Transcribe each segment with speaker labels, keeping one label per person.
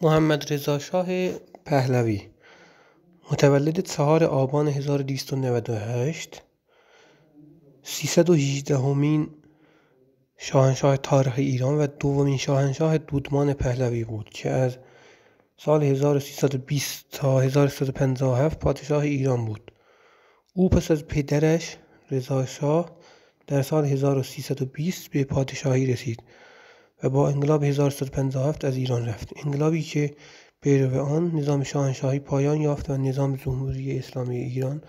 Speaker 1: محمد رضا شاه پهلوی متولد 4 آبان 1298 318مین شاهنشاه تاریخ ایران و دومین شاهنشاه دودمان پهلوی بود که از سال 1320 تا 1357 پادشاه ایران بود. او پس از پدرش رضا شاه در سال 1320 به پادشاهی رسید و با انقلاب 1357 از ایران رفت. انقلابی که پیرو آن نظام شاهنشاهی پایان یافت و نظام جمهوری اسلامی ایران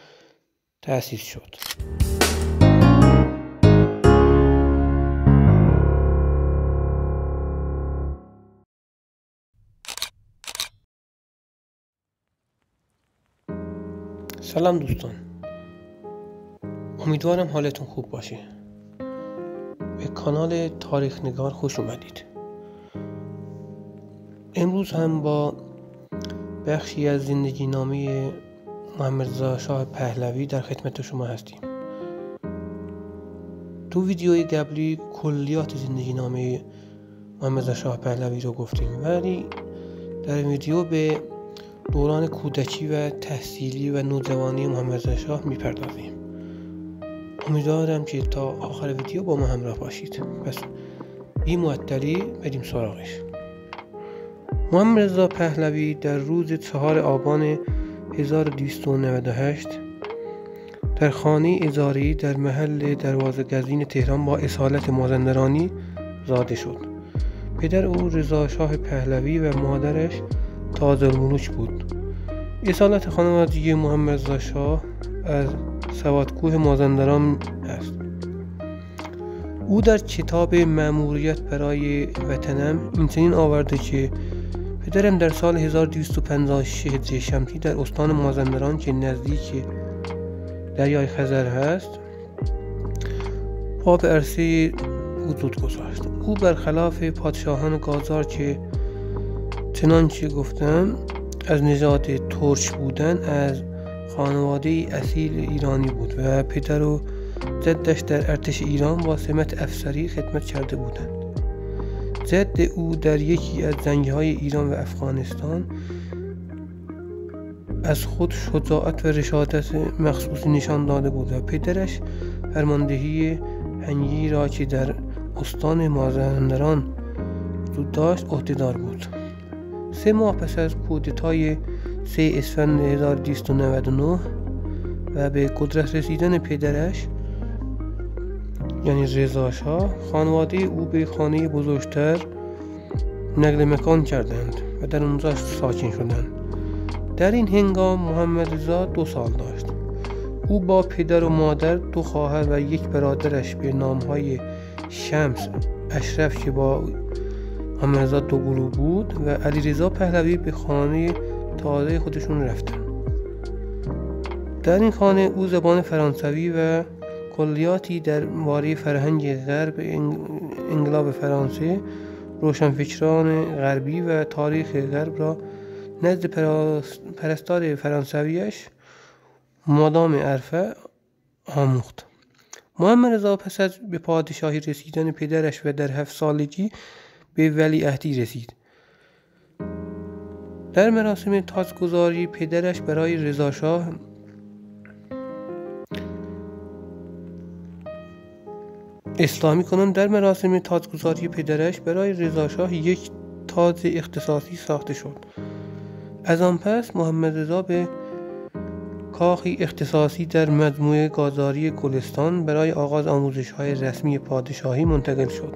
Speaker 1: تأسیس شد. سلام دوستان، امیدوارم حالتون خوب باشه. به کانال تاریخ نگار خوش اومدید. امروز هم با بخشی از زندگی نامه محمد رضا شاه پهلوی در خدمت شما هستیم. تو ویدیوی قبلی کلیات زندگی نامه محمد رضا شاه پهلوی رو گفتیم، ولی در این ویدیو به دوران کودکی و تحصیلی و نوجوانی محمد رضا شاه میپردازیم. امیدوارم که تا آخر ویدیو با ما همراه باشید. پس بی معطلی بریم سراغش. محمد رضا پهلوی در روز 4 آبان 1298 در خانه اجاره‌ای در محل دروازه گزین تهران با اصالت مازندرانی زاده شد. پدر او رضا شاه پهلوی و مادرش تاج‌الملوک بود. اصالت خانوادگی محمد رضا شاه از سوادکوه مازندران است. او در کتاب مأموریت برای وطنم اینچنین آورده که پدرم در سال 1256 هجری شمسی در استان مازندران که نزدیک دریای خزر هست پا به عرصه وجود گذاشت. او برخلاف پادشاهان قاجار که چنانچه گفتم از نژاد ترک بودن، از خانواده اصیل ایرانی بود و پدر و جدش در ارتش ایران با سمت افسری خدمت کرده بودند. جد او در یکی از جنگ‌های ایران و افغانستان از خود شجاعت و رشادت مخصوصی نشان داده بود و پدرش فرماندهی هنگی را که در استان مازندران وجود داشت عهده‌دار بود. 3 ماه پس از کودتای 3 اسفند 1299 و به قدرت رسیدن پدرش یعنی رضا شاه، خانواده او به خانه بزرگتر نقل مکان کردند و در اونجا ساکن شدند. در این هنگام محمد رضا 2 سال داشت. او با پدر و مادر، 2 خواهر و 1 برادرش به نامهای شمس، اشرف که با محمد رضا دوقلو بود و علیرضا پهلوی به خانه تازه خودشون رفتن. در این خانه او زبان فرانسوی و کلیاتی درباره فرهنگ غرب، انقلاب فرانسه، روشنفکران غربی و تاریخ غرب را نزد پرستار فرانسویش مادام عرفه آموخت. محمد رضا پس از به پادشاهی رسیدن پدرش و در 7 سالگی به ولیعهدی رسید. در مراسم تاجگذاری پدرش برای رضا شاه در مراسم تاجگذاری پدرش برای رضا شاه 1 تاج اختصاصی ساخته شد. از آن پس محمد رضا به کاخی اختصاصی در مجموعه گازاری گلستان برای آغاز آموزش‌های رسمی پادشاهی منتقل شد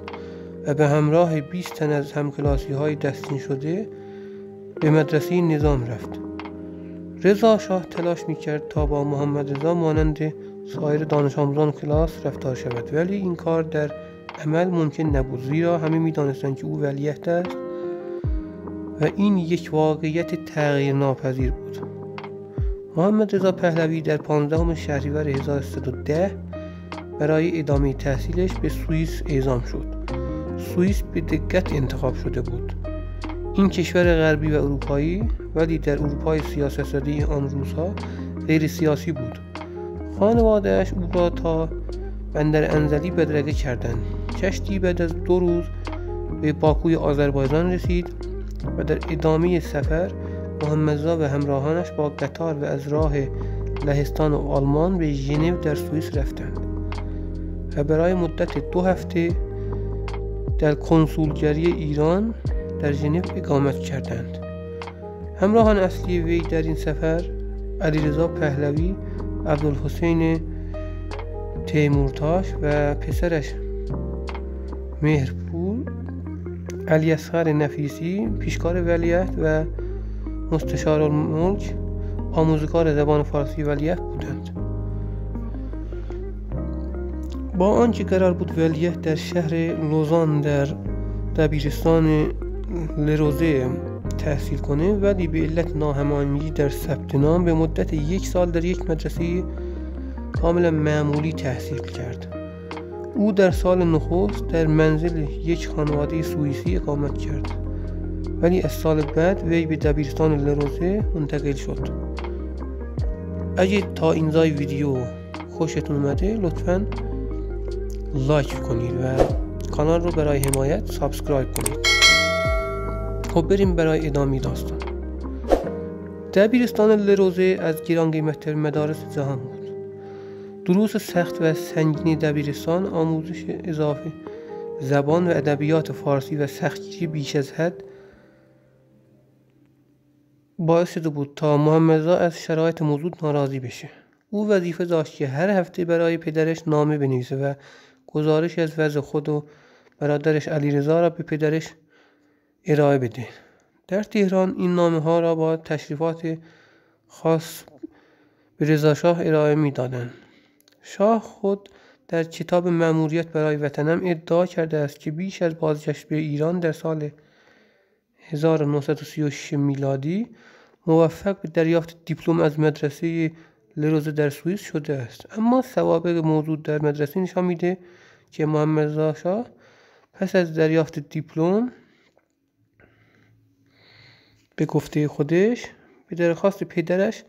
Speaker 1: و به همراه 20 تن از همکلاسی‌های دستین شده به مدرسه نظام رفت. رضا شاه تلاش می‌کرد تا با محمد رضا مانند سایر دانش آموزان کلاس رفتار شود، ولی این کار در عمل ممکن نبود، زیرا همه می‌دانستند که او ولیعهد است و این یک واقعیت تغییر ناپذیر بود. محمد رضا پهلوی در 15 شهریور 1310 برای ادامه تحصیلش به سوئیس اعزام شد. سوئیس به دقت انتخاب شده بود. این کشور غربی و اروپایی، ولی در اروپای سیاست‌زده آن روزها غیر سیاسی بود. خانواده‌اش او را تا بندر انزلی بدرقه کردند. کشتی بعد از 2 روز به باکوی آذربایجان رسید و در ادامه سفر محمدرضا و همراهانش با قطار و از راه لهستان و آلمان به ژنو در سوئیس رفتند و برای مدت 2 هفته در کنسولگری ایران در ژنو اقامت کردند. همراهان اصلی وی در این سفر علیرضا پهلوی، عبدالحسین تیمورتاش و پسرش مهرپور، علیاصغر نفیسی پیشکار ولیعهد و مستشارالملک آموزگار زبان فارسی ولیعهد بودند. با آنکه قرار بود ولیعهد در شهر لوزان در دبیرستان لروزه تحصیل کنه، ولی به علت ناهماهنگی در ثبت نام به مدت 1 سال در یک مدرسه کاملا معمولی تحصیل کرد. او در سال نخست در منزل یک خانواده سوئیسی اقامت کرد، ولی از سال بعد وی به دبیرستان لروزه منتقل شد. اگه تا اینجای ویدیو خوشتون اومده لطفاً لایک کنید و کانال رو برای حمایت سابسکرایب کنید. خب بریم برای ادامه داستان. دبیرستان لروزه از گران قیمت‌ترین مدارس جهان بود. دروس سخت و سنگین دبیرستان، آموزش اضافه زبان و ادبیات فارسی و سختگیری بیش از حد باعث شده بود تا محمدرضا از شرایط موجود ناراضی بشه. او وظیفه داشت که هر هفته برای پدرش نامه بنویسه و گزارش از وضع خود و برادرش علیرضا را به پدرش ارائه بده. در تهران این نامه ها را با تشریفات خاص به رضاشاه ارائه می دادند. شاه خود در کتاب مأموریت برای وطنم ادعا کرده است که بیش از بازگشت به ایران در سال 1936 میلادی موفق به دریافت دیپلم از مدرسه لروزه در سوئیس شده است. اما سوابق موجود در مدرسه نشان میده که محمدرضا شاه پس از دریافت دیپلم به گفته خودش به درخواست پدرش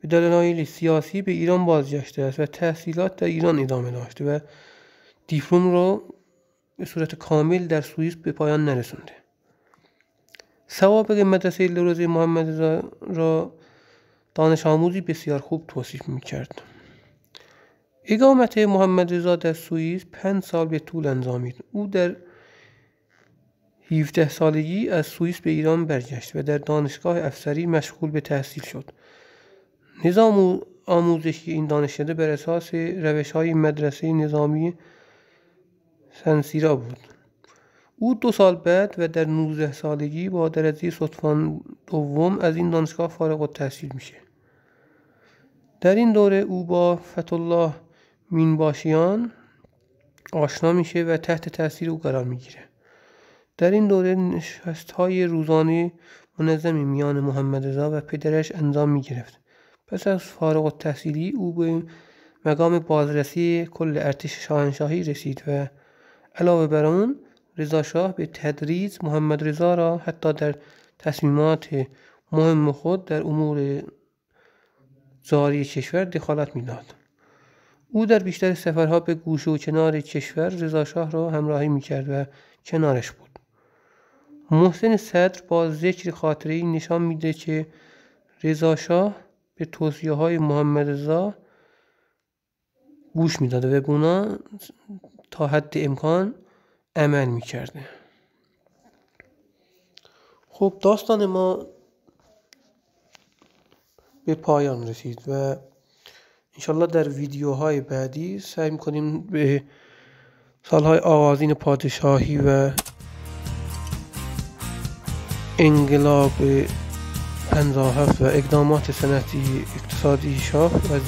Speaker 1: به دلایل سیاسی به ایران بازگشته است و تحصیلات در ایران ادامه داشته و دیپلم را به صورت کامل در سوئیس به پایان نرسونده. سوابق مدرسه لروزه محمدرضا را دانش آموزی بسیار خوب توصیف می‌کرد. اقامت محمدرضا در سوئیس 5 سال به طول انجامید. او در 17 سالگی از سوئیس به ایران برگشت و در دانشگاه افسری مشغول به تحصیل شد. نظام آموزشی این دانشکده بر اساس روش‌های مدرسه نظامی سنسیرا بود. او 2 سال بعد و در 19 سالگی با درجه صدفان دوم از این دانشگاه فارغ التحصیل میشه. در این دوره او با فتح‌الله مینباشیان آشنا میشه و تحت تاثیر او قرار میگیره. در این دوره نشست‌های روزانه منظمی میان محمدرضا و پدرش انجام میگرفت. پس از فارغ التحصیلی او به مقام بازرسی کل ارتش شاهنشاهی رسید و علاوه بر آن رضاشاه به تدریج محمدرضا را حتی در تصمیمات مهم خود در امور جاری کشور دخالت می‌داد. او در بیشتر سفرها به گوشه و کنار کشور رضاشاه را همراهی می‌کرد و کنارش بود. محسن صدر با ذکر خاطره‌ای نشان میده که رضاشاه به توصیه‌های محمدرضا گوش میداده و به اونا تا حد امکان عمل میکرده. خب داستان ما به پایان رسید و انشالله در ویدیوهای بعدی سعی میکنیم به سالهای آغازین پادشاهی و انقلاب 57 و اقدامات صنعتی اقتصادی شاه و